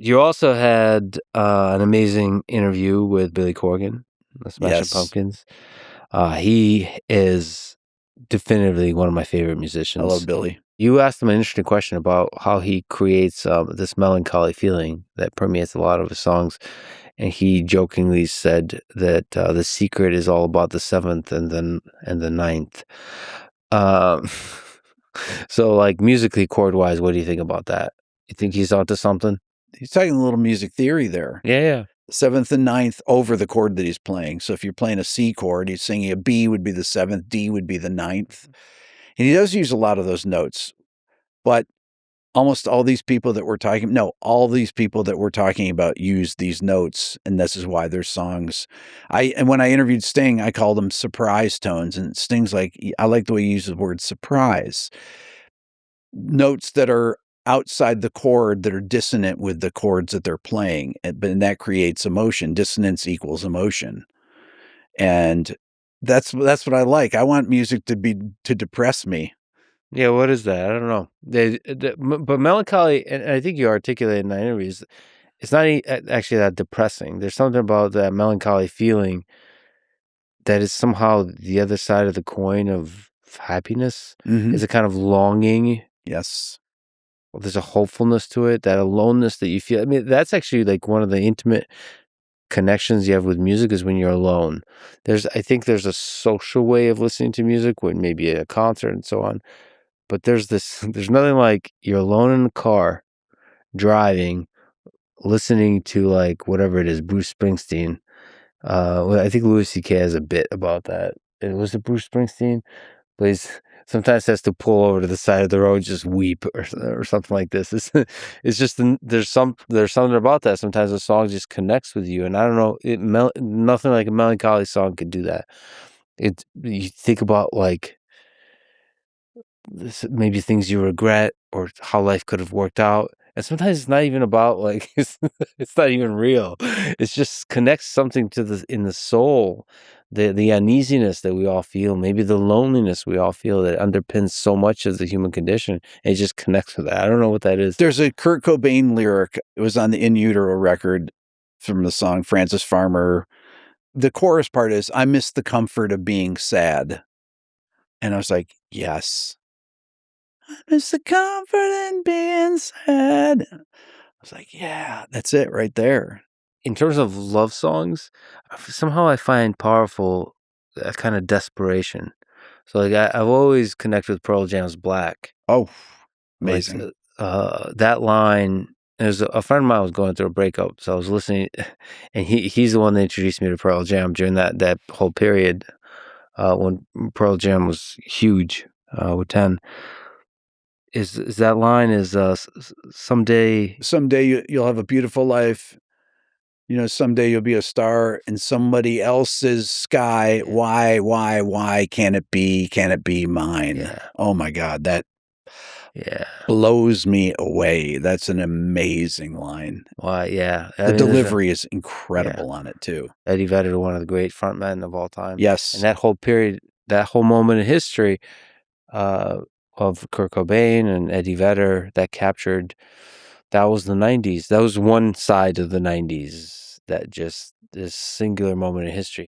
You also had an amazing interview with Billy Corgan, the Smashing Yes. Pumpkins. He is definitively one of my favorite I musicians. love Billy. You asked him an interesting question about how he creates this melancholy feeling that permeates a lot of his songs. And he jokingly said that the secret is all about the seventh and the ninth. So, like, musically, chord-wise, what do you think about that? You think he's onto something? He's talking a little music theory there. Yeah. Seventh and ninth over the chord that he's playing. So if you're playing a C chord, he's singing a B would be the seventh, D would be the ninth. And he does use a lot of those notes. But almost all these people that we're talking about use these notes, and this is why their songs. And when I interviewed Sting, I called them surprise tones, and Sting's like, I like the way you use the word surprise. Notes that are outside the chord that are dissonant with the chords that they're playing, but that creates emotion. Dissonance equals emotion, and that's what I like. I want music to depress me. Yeah, what is that? I don't know. But melancholy, and I think you articulated in that interview, it's not actually that depressing. There's something about that melancholy feeling that is somehow the other side of the coin of happiness. Mhm. It's a kind of longing. Yes. There's a hopefulness to it, that aloneness that you feel. I mean, that's actually like one of the intimate connections you have with music is when you're alone. I think there's a social way of listening to music, when maybe a concert and so on. But there's nothing like you're alone in the car, driving, listening to like whatever it is, Bruce Springsteen. I think Louis C.K. has a bit about that. Was it Bruce Springsteen? But he sometimes has to pull over to the side of the road, just weep or something like this. It's just there's something about that. Sometimes a song just connects with you, and I don't know, nothing like a melancholy song could do that. You think about like maybe things you regret or how life could have worked out. And sometimes it's not even about like it's not even real. It just connects something to in the soul, the uneasiness that we all feel, maybe the loneliness we all feel that underpins so much of the human condition. And it just connects with that. I don't know what that is. There's a Kurt Cobain lyric. It was on the In Utero record from the song Francis Farmer. The chorus part is, I miss the comfort of being sad. And I was like, yes. I miss the comfort in being sad. I was like, yeah, that's it right there. In terms of love songs, somehow I find powerful a kind of desperation. So like I've always connected with Pearl Jam's Black. Oh, Like amazing. that line. There's a friend of mine was going through a breakup, so I was listening, and he's the one that introduced me to Pearl Jam during that whole period when Pearl Jam was huge with 10. Is that line is someday You'll have a beautiful life. You know, someday you'll be a star in somebody else's sky. Why can't it be? Can it be mine? Yeah. Oh my God, that Yeah. blows me away. That's an amazing line. Why? Yeah. The delivery is incredible on it too. Eddie Vedder, one of the great frontmen of all time. Yes. And that whole period, that whole moment in history of Kurt Cobain and Eddie Vedder that was the 90s. That was one side of the 90s, that just this singular moment in history.